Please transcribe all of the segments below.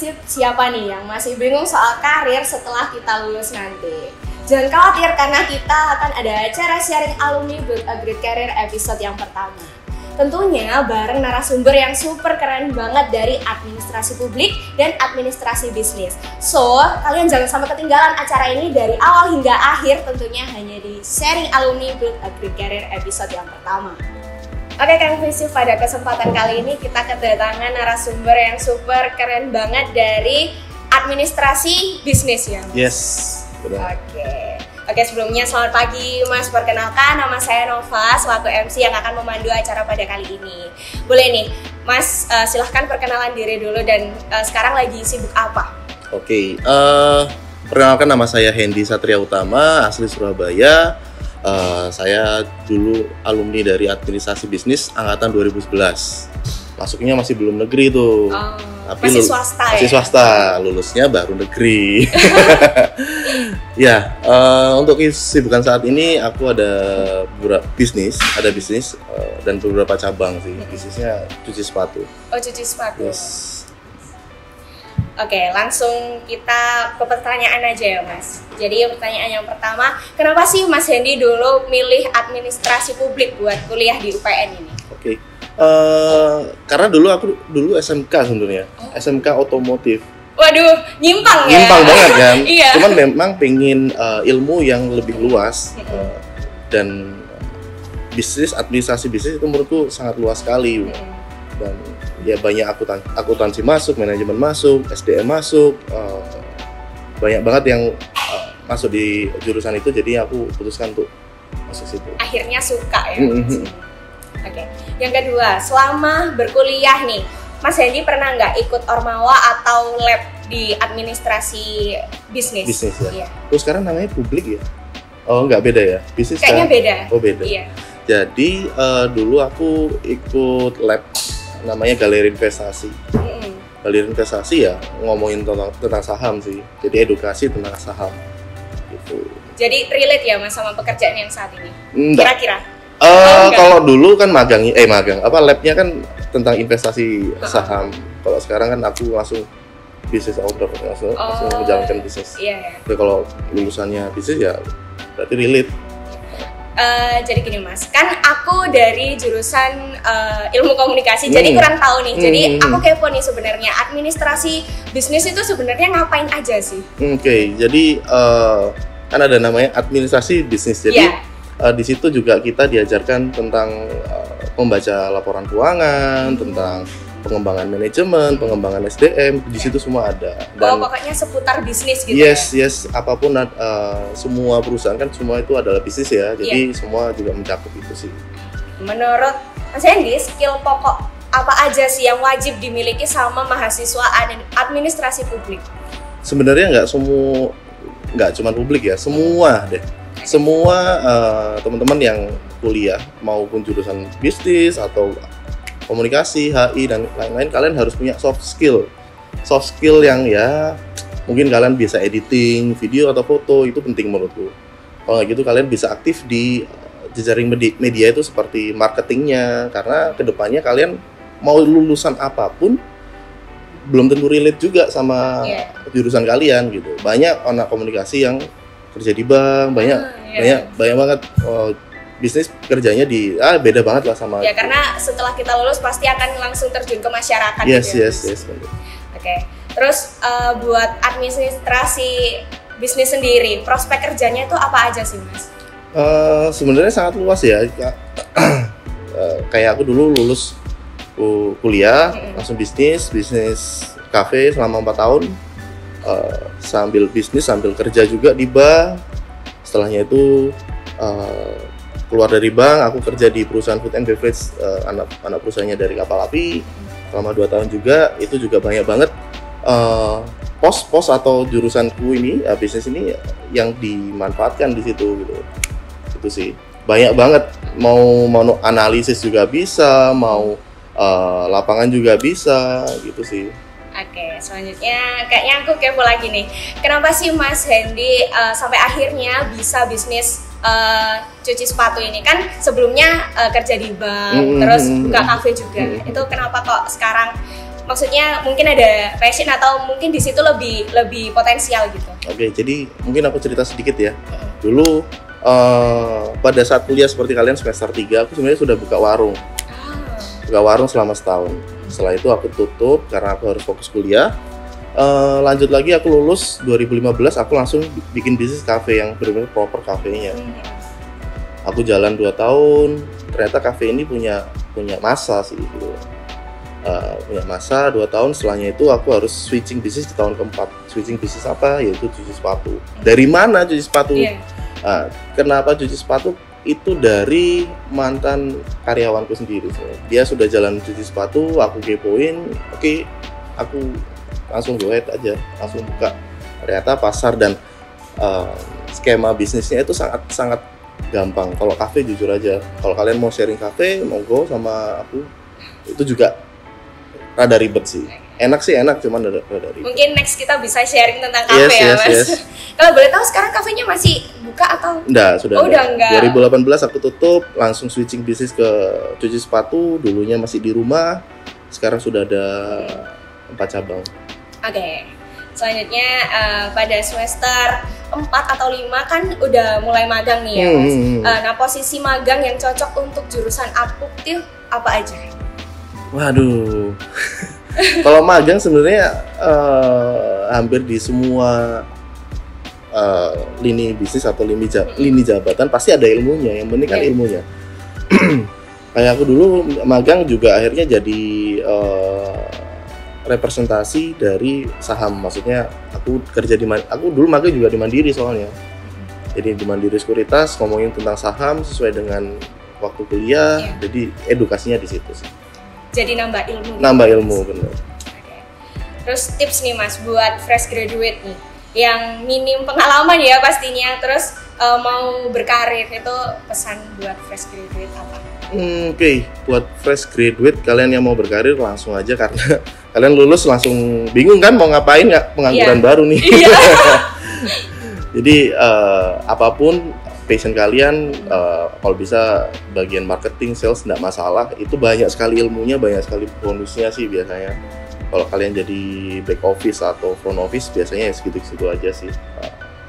Visip, siapa nih yang masih bingung soal karir setelah kita lulus nanti? Jangan khawatir karena kita akan ada acara sharing alumni Build a Great Career episode yang pertama. Tentunya bareng narasumber yang super keren banget dari administrasi publik dan administrasi bisnis. So, kalian jangan sampai ketinggalan acara ini dari awal hingga akhir, tentunya hanya di sharing alumni Build a Great Career episode yang pertama. Oke Kang Visip, pada kesempatan kali ini kita kedatangan narasumber yang super keren banget dari administrasi bisnis ya Mas? Yes, benar. Oke, sebelumnya selamat pagi Mas, perkenalkan nama saya Nova selaku MC yang akan memandu acara pada kali ini. Boleh nih Mas, silahkan perkenalan diri dulu dan sekarang lagi sibuk apa? Oke, perkenalkan nama saya Hendy Satria Utama, asli Surabaya. Saya dulu alumni dari administrasi bisnis angkatan 2011. Masuknya masih belum negeri tuh. Tapi masih swasta masih swasta, lulusnya baru negeri. Ya, untuk kesibukan saat ini aku ada beberapa bisnis, dan beberapa cabang sih. Bisnisnya cuci sepatu. Oh, cuci sepatu. Yes. Oke, langsung kita ke pertanyaan aja ya Mas. Jadi pertanyaan yang pertama, kenapa sih Mas Hendy dulu milih administrasi publik buat kuliah di UPN ini? Oke, karena aku dulu SMK sebenarnya, SMK otomotif. Waduh, nyimpang ya? Nyimpang banget kan? Iya. Cuman memang pengen ilmu yang lebih luas, dan administrasi bisnis itu menurutku sangat luas sekali. Dan ya banyak akuntansi masuk, manajemen masuk, SDM masuk, banyak banget yang masuk di jurusan itu, jadi aku putuskan untuk masuk situ. Akhirnya suka ya. Oke. Yang kedua, selama berkuliah nih, Mas Hendy pernah nggak ikut ormawa atau lab di administrasi bisnis? Bisnis ya. Iya. Terus sekarang namanya publik ya? Oh nggak beda ya? Bisnis kayaknya kan? beda. Oh beda. Iya. Jadi dulu aku ikut lab namanya Galeri Investasi. Galeri Investasi ya ngomongin tentang saham sih. Jadi edukasi tentang saham. Gitu. Jadi relate ya Mas sama pekerjaan yang saat ini? Enggak. Kira-kira? Kalau dulu kan labnya kan tentang investasi saham. Kalau sekarang kan aku langsung business owner, langsung menjalankan bisnis. Iya. Tapi kalau lulusannya bisnis ya berarti relate. Jadi gini Mas, kan aku dari jurusan ilmu komunikasi, jadi kurang tahu nih. Jadi aku kepo nih sebenarnya administrasi bisnis itu sebenarnya ngapain aja sih? Oke, jadi kan ada namanya administrasi bisnis. Jadi di situ juga kita diajarkan tentang membaca laporan keuangan, tentang pengembangan manajemen, pengembangan SDM, di situ semua ada. Dan pokoknya seputar bisnis gitu. Yes, apapun semua perusahaan kan semua itu adalah bisnis ya. Jadi semua juga mencakup itu sih. Menurut Mas Hendy, skill pokok apa aja sih yang wajib dimiliki sama mahasiswa administrasi publik? Sebenarnya nggak cuma publik ya, semua deh. Semua teman-teman yang kuliah maupun jurusan bisnis atau komunikasi, HI dan lain-lain, kalian harus punya soft skill yang ya mungkin kalian bisa editing video atau foto, itu penting menurutku. Kalau nggak gitu kalian bisa aktif di jejaring media itu seperti marketingnya, karena kedepannya kalian mau lulusan apapun belum tentu relate juga sama jurusan kalian gitu. Banyak anak komunikasi yang kerja di bank, banyak banget bisnis kerjanya beda banget lah sama ya, karena setelah kita lulus pasti akan langsung terjun ke masyarakat. Yes. Oke. Terus buat administrasi bisnis sendiri, prospek kerjanya itu apa aja sih Mas? Sebenarnya sangat luas ya. Kayak aku dulu lulus kuliah langsung bisnis kafe selama 4 tahun, sambil bisnis sambil kerja juga di bank. Setelahnya itu keluar dari bank, aku kerja di perusahaan food and beverage, anak perusahaannya dari kapal api selama 2 tahun juga. Itu juga banyak banget pos atau jurusanku ini, bisnis ini yang dimanfaatkan di situ gitu. Itu sih banyak banget, mau analisis juga bisa, mau lapangan juga bisa gitu sih. Oke, selanjutnya kayaknya aku kepo lagi nih. Kenapa sih Mas Hendy sampai akhirnya bisa bisnis cuci sepatu ini? Kan sebelumnya kerja di bank, terus buka kafe juga. Itu kenapa kok sekarang maksudnya mungkin ada passion atau mungkin di situ lebih potensial gitu. Oke, jadi mungkin aku cerita sedikit ya. Dulu pada saat kuliah seperti kalian semester 3, aku sebenarnya sudah buka warung. Buka warung selama setahun. Setelah itu aku tutup karena aku harus fokus kuliah. Lanjut lagi aku lulus 2015, aku langsung bikin bisnis cafe yang benar-benar proper kafenya. Aku jalan 2 tahun, ternyata cafe ini punya masa sih gitu. Punya masa 2 tahun, setelahnya itu aku harus switching bisnis di tahun keempat. Switching bisnis apa? Yaitu cuci sepatu. Dari mana cuci sepatu? Kenapa cuci sepatu? Itu dari mantan karyawanku sendiri. Dia sudah jalan cuci sepatu, aku kepoin, oke, aku langsung go ahead aja, langsung buka. Ternyata pasar dan skema bisnisnya itu sangat gampang. Kalau kafe jujur aja, kalau kalian mau sharing kafe, mau go sama aku, itu juga rada ribet sih. Enak sih enak, cuman rada ribet. Mungkin next kita bisa sharing tentang kafe Mas. Yes. Kalau boleh tahu sekarang kafenya masih buka atau? Udah enggak. 2018 aku tutup, langsung switching bisnis ke cuci sepatu. Dulunya masih di rumah, sekarang sudah ada 4 cabang. Oke. Selanjutnya pada semester 4 atau 5 kan udah mulai magang nih ya Mas. Nah posisi magang yang cocok untuk jurusan Apuk tuh apa aja? Waduh, kalau magang sebenarnya hampir di semua lini bisnis atau lini jabatan pasti ada ilmunya. Yang penting kan ilmunya. Kayak aku dulu magang juga akhirnya jadi representasi dari saham, maksudnya aku kerja aku dulu magang juga di Mandiri soalnya. Jadi di Mandiri Sekuritas ngomongin tentang saham sesuai dengan waktu kuliah, jadi edukasinya di situ sih. Jadi nambah ilmu. Nambah ilmu bener. Okay. Terus tips nih Mas buat fresh graduate nih, yang minim pengalaman ya pastinya, terus mau berkarir, itu pesan buat fresh graduate apa? Oke, buat fresh graduate kalian yang mau berkarir langsung aja karena kalian lulus langsung bingung kan mau ngapain, nggak pengangguran baru nih. Jadi apapun passion kalian, kalau bisa bagian marketing, sales nggak masalah, itu banyak sekali ilmunya, banyak sekali bonusnya sih biasanya. Kalau kalian jadi back office atau front office biasanya ya segitu-segitu aja sih.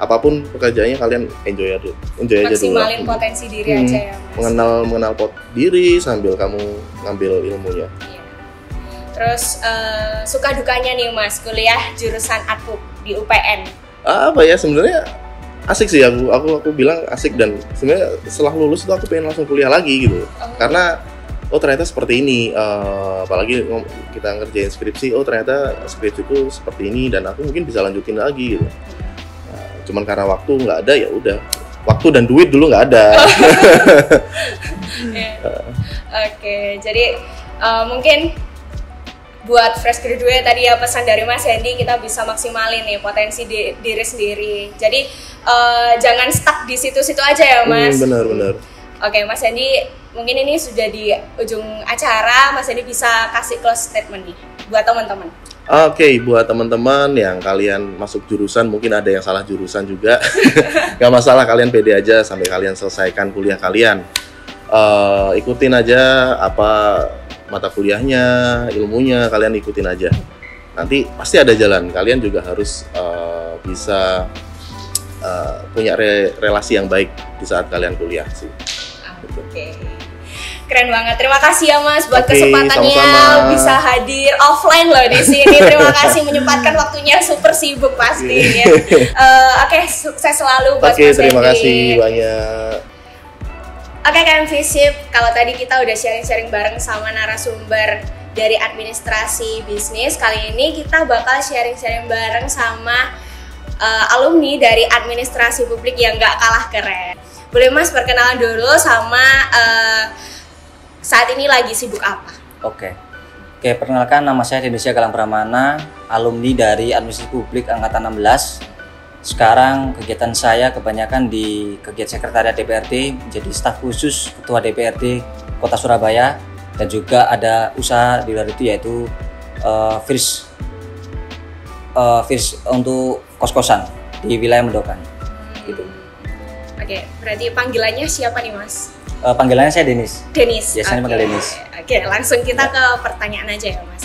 Apapun pekerjaannya kalian enjoy aja dulu. Maksimalin potensi diri aja ya Mas. Mengenal diri sambil kamu ngambil ilmunya. Iya. Terus suka dukanya nih Mas kuliah jurusan Apuk di UPN. Apa ya, sebenarnya asik sih, aku bilang asik, dan sebenarnya setelah lulus itu aku pengen langsung kuliah lagi gitu. Karena ternyata seperti ini, apalagi kita ngerjain skripsi, ternyata skripsi itu seperti ini dan aku mungkin bisa lanjutin lagi gitu. Cuman karena waktu nggak ada, ya udah, waktu dan duit dulu nggak ada. Oke, jadi mungkin buat fresh graduate tadi ya pesan dari Mas Hendy, kita bisa maksimalin nih potensi diri sendiri. Jadi jangan stuck di situ-situ aja ya Mas. Benar. Oke Mas Hendy, mungkin ini sudah di ujung acara, Mas Hendy bisa kasih close statement nih buat teman-teman. Oke, buat teman-teman yang kalian masuk jurusan, mungkin ada yang salah jurusan juga. Gak masalah, kalian pede aja sampai kalian selesaikan kuliah kalian. Ikutin aja apa mata kuliahnya, ilmunya, kalian ikutin aja. Nanti pasti ada jalan. Kalian juga harus bisa punya relasi yang baik di saat kalian kuliah sih. Oke. Keren banget. Terima kasih ya Mas buat kesempatannya sama-sama. Bisa hadir offline loh di sini. Terima kasih menyempatkan waktunya, super sibuk pasti ya. Oke, sukses selalu buat Mas terima kasih banyak. Oke kan Visip, kalau tadi kita udah sharing-sharing bareng sama narasumber dari administrasi bisnis, kali ini kita bakal sharing-sharing bareng sama alumni dari administrasi publik yang gak kalah keren. Boleh Mas perkenalan dulu sama saat ini lagi sibuk apa? Oke, perkenalkan, nama saya Denisya Galang Pramana, alumni dari administrasi publik angkatan 16. Sekarang kegiatan saya kebanyakan di kegiatan sekretariat DPRD, menjadi staf khusus Ketua DPRD Kota Surabaya, dan juga ada usaha di luar itu yaitu First untuk kos-kosan di wilayah Mendokan. Gitu. Oke, berarti panggilannya siapa nih Mas? Panggilannya saya Denis. Denis. Biasanya panggil Denis. Oke, langsung kita ke pertanyaan aja ya Mas.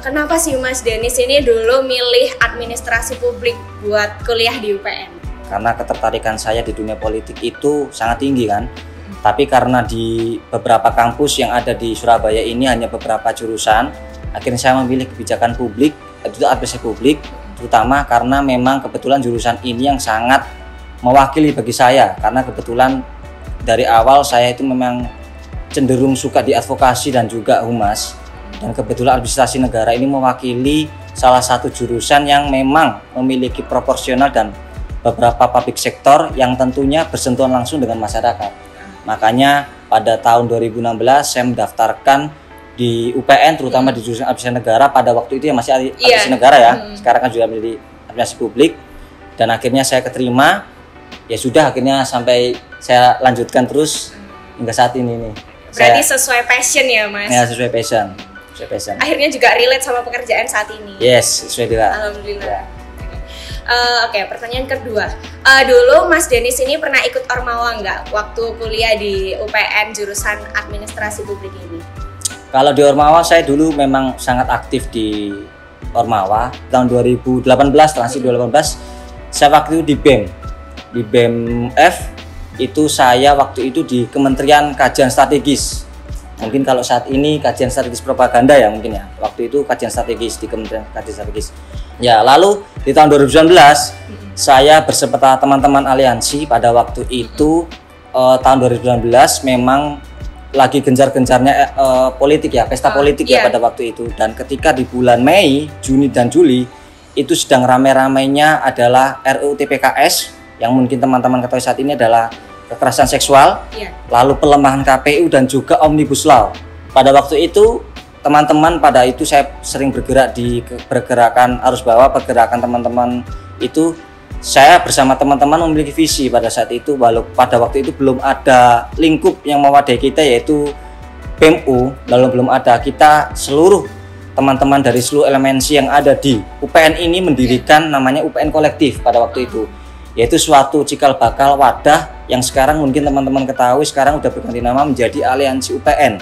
kenapa sih Mas Denis ini dulu milih administrasi publik buat kuliah di UPN? Karena ketertarikan saya di dunia politik itu sangat tinggi kan. Tapi karena di beberapa kampus yang ada di Surabaya ini hanya beberapa jurusan, akhirnya saya memilih kebijakan publik, itu administrasi publik, terutama karena memang kebetulan jurusan ini yang sangat mewakili bagi saya. Karena kebetulan dari awal saya itu memang cenderung suka di advokasi dan juga humas. Dan kebetulan administrasi negara ini mewakili salah satu jurusan yang memang memiliki proporsional dan beberapa public sector yang tentunya bersentuhan langsung dengan masyarakat. Makanya pada tahun 2016 saya mendaftarkan di UPN, terutama di jurusan administrasi negara. Pada waktu itu ya masih administrasi negara ya, sekarang kan juga menjadi administrasi publik. Dan akhirnya saya keterima, ya sudah akhirnya sampai saya lanjutkan terus hingga saat ini nih. Berarti sesuai passion ya Mas? Ya sesuai passion. Akhirnya juga relate sama pekerjaan saat ini? Yes, sesuai juga. Alhamdulillah. Ya. Oke, pertanyaan kedua. Dulu Mas Denis ini pernah ikut Ormawa nggak waktu kuliah di UPN jurusan administrasi publik ini? Kalau di Ormawa saya dulu memang sangat aktif di Ormawa. Tahun 2018, transisi 2018, saya waktu itu di BEM. Di BEM F itu saya waktu itu di Kementerian Kajian Strategis. Mungkin kalau saat ini kajian strategis propaganda ya mungkin ya. Waktu itu kajian strategis di Kementerian Kajian Strategis. Ya, lalu di tahun 2019 saya beserta teman-teman aliansi pada waktu itu tahun 2019 memang lagi gencar-gencarnya politik ya, pesta politik ya pada waktu itu. Dan ketika di bulan Mei, Juni dan Juli itu sedang rame-ramenya adalah RUU TPKS yang mungkin teman-teman ketahui saat ini adalah kekerasan seksual, lalu pelemahan KPU dan juga Omnibus Law. Pada waktu itu teman-teman pada itu saya sering bergerak di pergerakan arus bawah, pergerakan teman-teman itu saya bersama teman-teman memiliki visi pada saat itu, walau pada waktu itu belum ada lingkup yang mewadahi kita yaitu PMU, lalu belum ada, kita seluruh teman-teman dari seluruh elemensi yang ada di UPN ini mendirikan namanya UPN Kolektif pada waktu itu, yaitu suatu cikal bakal wadah yang sekarang mungkin teman-teman ketahui sekarang udah berganti nama menjadi Aliansi UPN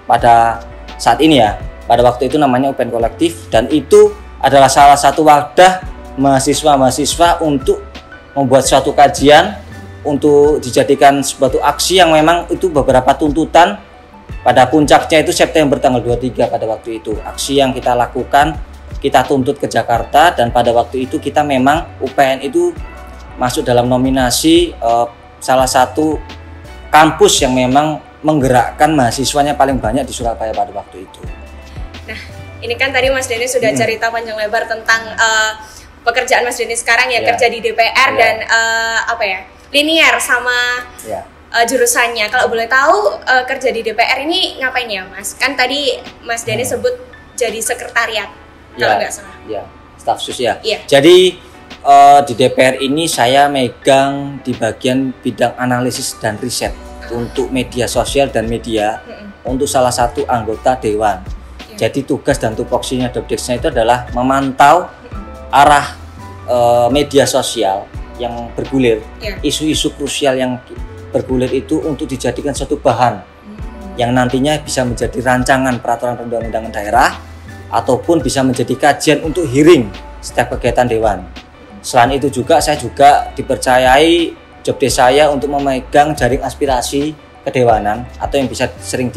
pada saat ini ya. Pada waktu itu namanya UPN Kolektif dan itu adalah salah satu wadah mahasiswa-mahasiswa untuk membuat suatu kajian untuk dijadikan suatu aksi yang memang itu beberapa tuntutan. Pada puncaknya itu September tanggal 23 pada waktu itu aksi yang kita lakukan, kita tuntut ke Jakarta dan pada waktu itu kita memang UPN itu masuk dalam nominasi salah satu kampus yang memang menggerakkan mahasiswanya paling banyak di Surabaya pada waktu itu. Nah, ini kan tadi Mas Denis sudah cerita panjang lebar tentang pekerjaan Mas Denis sekarang ya, kerja di DPR dan linier sama jurusannya. Kalau boleh tahu kerja di DPR ini ngapain ya Mas? Kan tadi Mas Denis sebut jadi sekretariat, kalau nggak salah. Iya, staf sus ya. Jadi di DPR ini saya megang di bagian bidang analisis dan riset untuk media sosial dan media untuk salah satu anggota dewan. Jadi tugas dan tupoksinya Dopdexnya itu adalah memantau arah media sosial yang bergulir, isu-isu krusial yang bergulir itu untuk dijadikan suatu bahan yang nantinya bisa menjadi rancangan peraturan perundang-undangan daerah ataupun bisa menjadi kajian untuk hearing setiap kegiatan dewan. Selain itu juga saya juga dipercayai jobdesk saya untuk memegang jaring aspirasi kedewanan atau yang bisa sering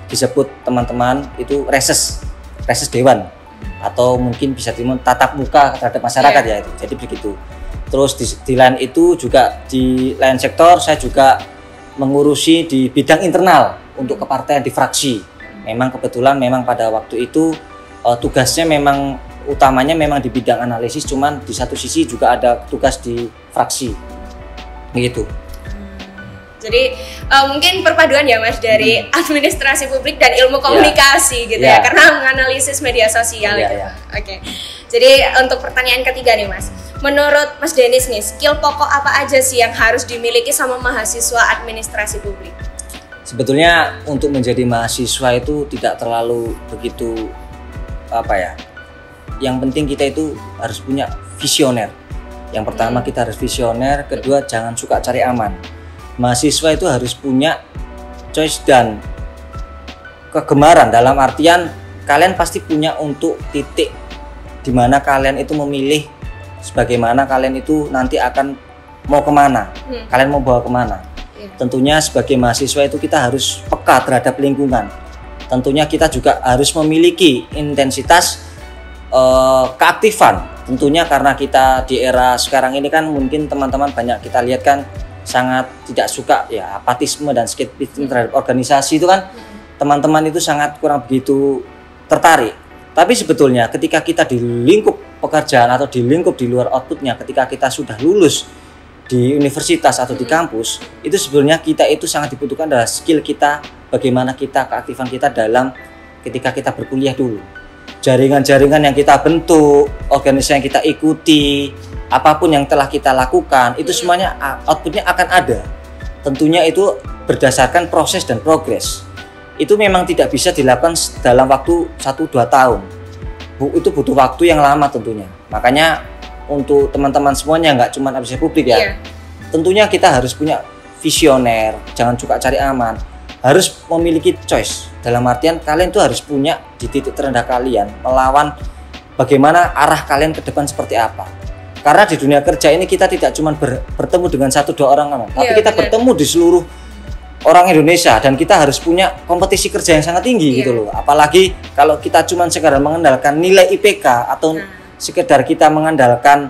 disebut teman-teman itu reses dewan atau mungkin bisa tatap muka terhadap masyarakat ya itu. Jadi begitu. Terus di lain itu juga di lain sektor saya juga mengurusi di bidang internal untuk kepartaian di fraksi. Memang kebetulan memang pada waktu itu tugasnya memang utamanya memang di bidang analisis, cuman di satu sisi juga ada tugas di fraksi begitu. Jadi mungkin perpaduan ya Mas dari administrasi publik dan ilmu komunikasi gitu ya, karena menganalisis media sosial gitu. Oke. Jadi untuk pertanyaan ketiga nih Mas, menurut Mas Denis nih skill pokok apa aja sih yang harus dimiliki sama mahasiswa administrasi publik? Sebetulnya untuk menjadi mahasiswa itu tidak terlalu begitu yang penting kita itu harus punya visioner. Yang pertama kita harus visioner, kedua jangan suka cari aman. Mahasiswa itu harus punya choice dan kegemaran dalam artian kalian pasti punya untuk titik di mana kalian itu memilih sebagaimana kalian itu nanti akan mau kemana, kalian mau bawa kemana. Tentunya sebagai mahasiswa itu kita harus peka terhadap lingkungan. Tentunya kita juga harus memiliki intensitas keaktifan. Tentunya karena kita di era sekarang ini kan mungkin teman-teman banyak kita lihat kan sangat tidak suka ya apatisme dan skeptisisme terhadap organisasi itu kan teman-teman itu sangat kurang begitu tertarik. Tapi sebetulnya ketika kita di lingkup pekerjaan atau di lingkup di luar outputnya, ketika kita sudah lulus di universitas atau di kampus, itu sebenarnya kita itu sangat dibutuhkan adalah skill kita, bagaimana kita keaktifan kita dalam ketika kita berkuliah dulu. Jaringan-jaringan yang kita bentuk, organisasi yang kita ikuti, apapun yang telah kita lakukan, itu semuanya outputnya akan ada. Tentunya itu berdasarkan proses dan progres. Itu memang tidak bisa dilakukan dalam waktu 1-2 tahun. Itu butuh waktu yang lama tentunya. Makanya untuk teman-teman semuanya nggak cuma administrasi publik ya. Tentunya kita harus punya visioner, jangan suka cari aman. Harus memiliki choice. Dalam artian kalian tuh harus punya di titik terendah kalian melawan bagaimana arah kalian ke depan seperti apa. Karena di dunia kerja ini kita tidak cuma bertemu dengan 1-2 orang, tapi kita bertemu di seluruh orang Indonesia dan kita harus punya kompetisi kerja yang sangat tinggi gitu loh. Apalagi kalau kita cuma sekedar mengandalkan nilai IPK atau sekedar kita mengandalkan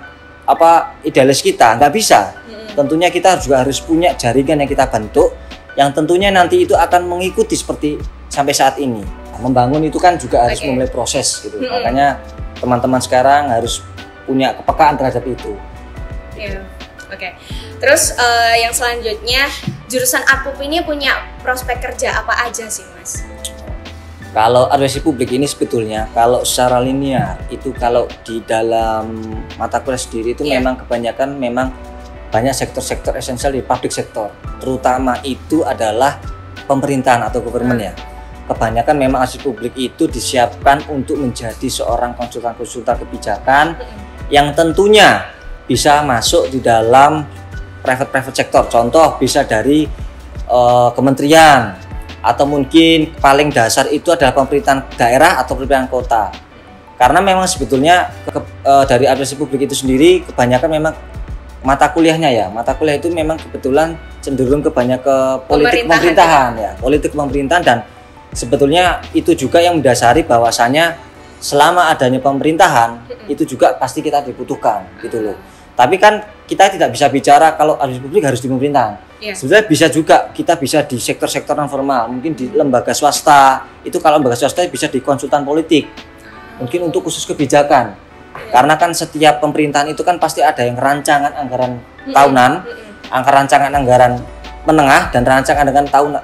idealis kita, nggak bisa. Tentunya kita juga harus punya jaringan yang kita bentuk yang tentunya nanti itu akan mengikuti seperti sampai saat ini. Membangun itu kan juga harus memulai proses gitu. Makanya teman-teman sekarang harus punya kepekaan terhadap itu. Terus yang selanjutnya, jurusan APUP ini punya prospek kerja apa aja sih, Mas? Kalau administrasi publik ini sebetulnya kalau secara linear itu kalau di dalam mata kuliah sendiri itu memang kebanyakan memang banyak sektor-sektor esensial di public sector, terutama itu adalah pemerintahan atau government ya. Kebanyakan memang administrasi publik itu disiapkan untuk menjadi seorang konsultan-konsultan kebijakan yang tentunya bisa masuk di dalam private sector. Contoh bisa dari kementerian atau mungkin paling dasar itu adalah pemerintahan daerah atau pemerintahan kota. Karena memang sebetulnya dari administrasi publik itu sendiri kebanyakan memang mata kuliahnya ya. Mata kuliah itu memang kebetulan cenderung kebanyak ke politik pemerintahan ya, politik pemerintahan dan sebetulnya itu juga yang mendasari bahwasanya selama adanya pemerintahan itu juga pasti kita dibutuhkan gitu loh. Tapi kan kita tidak bisa bicara kalau administrasi publik harus di pemerintahan. Sebenarnya bisa juga kita bisa di sektor-sektor non formal, mungkin di lembaga swasta. Itu kalau lembaga swasta bisa di konsultan politik. Mungkin untuk khusus kebijakan. Karena kan setiap pemerintahan itu kan pasti ada yang rancangan anggaran tahunan, rancangan anggaran menengah dan rancangan dengan tahun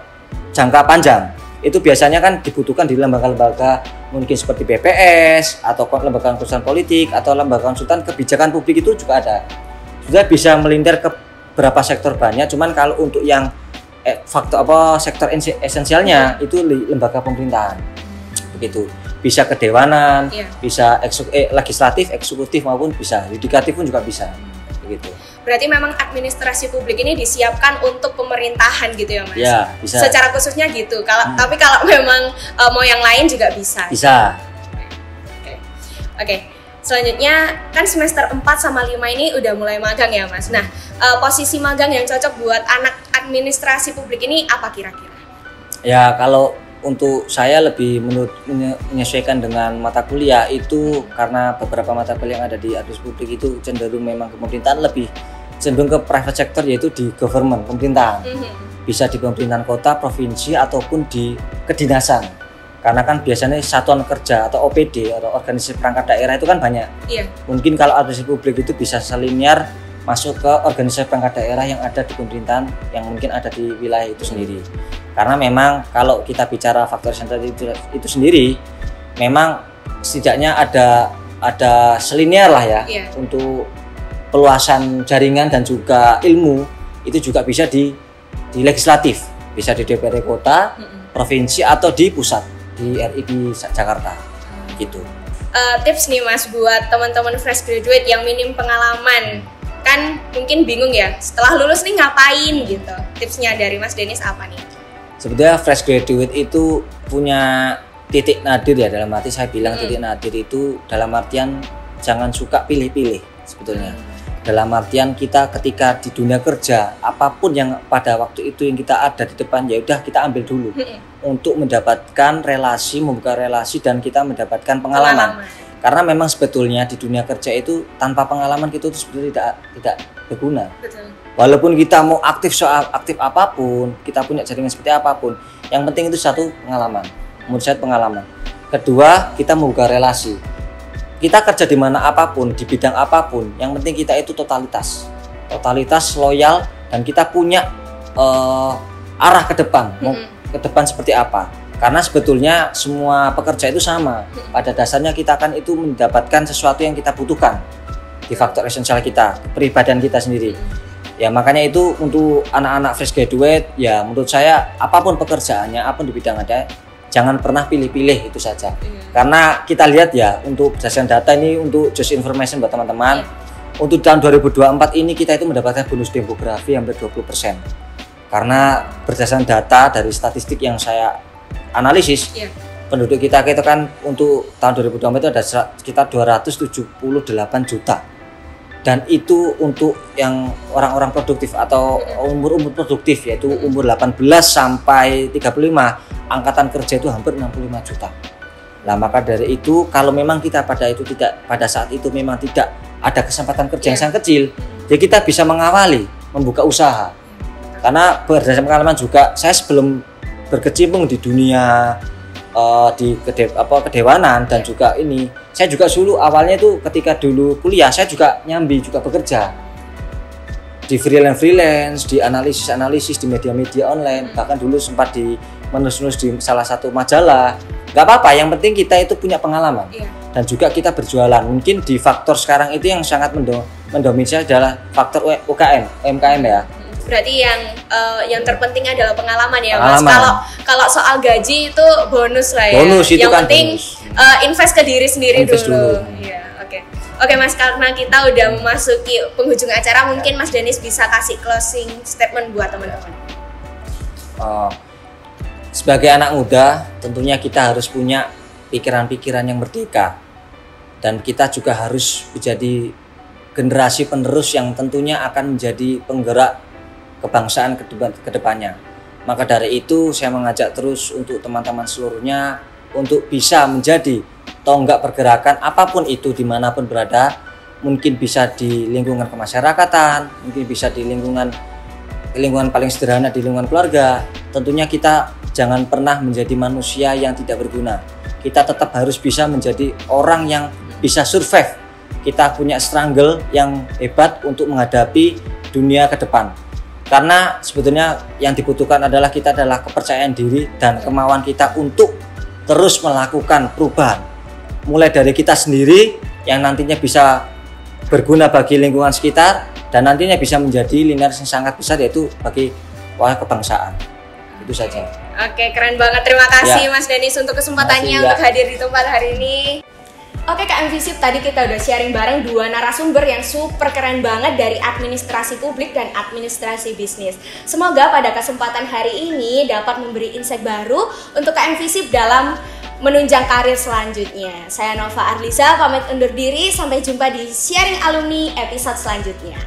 jangka panjang. Itu biasanya kan dibutuhkan di lembaga-lembaga mungkin seperti BPS atau lembaga konsultan politik atau lembaga konsultan kebijakan publik itu juga ada. Sudah bisa melintir ke berapa sektor banyak, cuman kalau untuk yang sektor esensialnya itu lembaga pemerintahan. Begitu. Bisa kedewanan, bisa legislatif, eksekutif maupun bisa yudikatif pun juga bisa. Begitu. Berarti memang administrasi publik ini disiapkan untuk pemerintahan gitu ya, Mas? Ya, bisa. Secara khususnya gitu. Tapi kalau memang mau yang lain juga bisa. Bisa. Oke. Selanjutnya kan semester 4 sama 5 ini udah mulai magang ya, Mas. Nah, posisi magang yang cocok buat anak administrasi publik ini apa kira-kira? Ya, kalau untuk saya lebih menyesuaikan dengan mata kuliah itu karena beberapa mata kuliah yang ada di administrasi publik itu cenderung memang ke pemerintahan lebih cenderung ke private sector, yaitu di government, pemerintahan. Bisa di pemerintahan kota, provinsi ataupun di kedinasan. Karena kan biasanya satuan kerja atau OPD atau organisasi perangkat daerah itu kan banyak. Mungkin kalau administrasi publik itu bisa selinier masuk ke organisasi perangkat daerah yang ada di pemerintahan yang mungkin ada di wilayah itu sendiri. Karena memang kalau kita bicara faktor sentral itu sendiri, memang setidaknya ada selinier lah ya untuk peluasan jaringan dan juga ilmu itu juga bisa di legislatif, bisa di DPRD kota, provinsi atau di pusat. Di RIP Jakarta gitu. Tips nih Mas buat teman-teman fresh graduate yang minim pengalaman, kan mungkin bingung ya setelah lulus nih ngapain gitu. Tipsnya dari Mas Denis apa nih? Sebetulnya fresh graduate itu punya titik nadir ya, dalam arti saya bilang titik nadir itu dalam artian jangan suka pilih-pilih sebetulnya. Dalam artian kita ketika di dunia kerja, apapun yang pada waktu itu yang kita ada di depan, ya udah kita ambil dulu untuk mendapatkan relasi, membuka relasi, dan kita mendapatkan pengalaman. Karena memang sebetulnya di dunia kerja itu tanpa pengalaman kita itu sebetulnya tidak berguna. Betul. Walaupun kita mau aktif apapun, kita punya jaringan seperti apapun, yang penting itu satu, pengalaman. Menurut saya pengalaman. Kedua, kita membuka relasi. Kita kerja di mana apapun, di bidang apapun, yang penting kita itu totalitas, loyal, dan kita punya arah ke depan, mau ke depan seperti apa. Karena sebetulnya semua pekerja itu sama. Pada dasarnya kita akan itu mendapatkan sesuatu yang kita butuhkan di faktor esensial kita, kepribadian kita sendiri. Ya makanya itu untuk anak-anak fresh graduate, ya menurut saya apapun pekerjaannya, apapun di bidang ada, jangan pernah pilih-pilih, itu saja. Karena kita lihat ya, untuk berdasarkan data ini, untuk just information buat teman-teman, untuk tahun 2024 ini kita itu mendapatkan bonus demografi hampir 20%. Karena berdasarkan data dari statistik yang saya analisis, penduduk kita itu kan untuk tahun 2024 itu ada sekitar 278 juta. Dan itu untuk yang orang-orang produktif atau umur-umur produktif, yaitu umur 18 sampai 35, angkatan kerja itu hampir 65 juta. Nah, maka dari itu kalau memang kita pada saat itu memang tidak ada kesempatan kerja yang sangat kecil, ya kita bisa mengawali membuka usaha. Karena berdasarkan pengalaman juga, saya sebelum berkecimpung di dunia kedewanan dan juga ini, saya juga dulu awalnya itu ketika dulu kuliah saya juga nyambi juga bekerja di freelance, di analisis di media online, bahkan dulu sempat di menulis di salah satu majalah. Gak apa-apa, yang penting kita itu punya pengalaman dan juga kita berjualan. Mungkin di faktor sekarang itu yang sangat mendominasi adalah faktor UMKM ya. Berarti yang terpenting adalah pengalaman ya, Mas. Kalau soal gaji itu bonus lah ya. Bonus itu yang kan penting invest ke diri sendiri dulu. Iya, oke Mas, karena kita udah memasuki penghujung acara, mungkin Mas Danis bisa kasih closing statement buat teman-teman. Sebagai anak muda, tentunya kita harus punya pikiran-pikiran yang merdeka, dan kita juga harus menjadi generasi penerus yang tentunya akan menjadi penggerak kebangsaan ke depannya. Maka dari itu saya mengajak terus untuk teman-teman seluruhnya untuk bisa menjadi tonggak pergerakan apapun itu dimanapun berada. Mungkin bisa di lingkungan kemasyarakatan, mungkin bisa di lingkungan paling sederhana, di lingkungan keluarga. Tentunya kita jangan pernah menjadi manusia yang tidak berguna. Kita tetap harus bisa menjadi orang yang bisa survive. Kita punya struggle yang hebat untuk menghadapi dunia ke depan. Karena sebetulnya yang dibutuhkan adalah kepercayaan diri dan kemauan kita untuk terus melakukan perubahan. Mulai dari kita sendiri yang nantinya bisa berguna bagi lingkungan sekitar dan nantinya bisa menjadi lingkar yang sangat besar, yaitu bagi kebangsaan. Itu saja. Oke, keren banget. Terima kasih Mas Danis untuk kesempatannya untuk hadir di tempat hari ini. Oke Kak Visip, tadi kita udah sharing bareng dua narasumber yang super keren banget dari administrasi publik dan administrasi bisnis. Semoga pada kesempatan hari ini dapat memberi insight baru untuk Kak Visip dalam menunjang karir selanjutnya. Saya Nova Arlisa pamit undur diri, sampai jumpa di Sharing Alumni episode selanjutnya.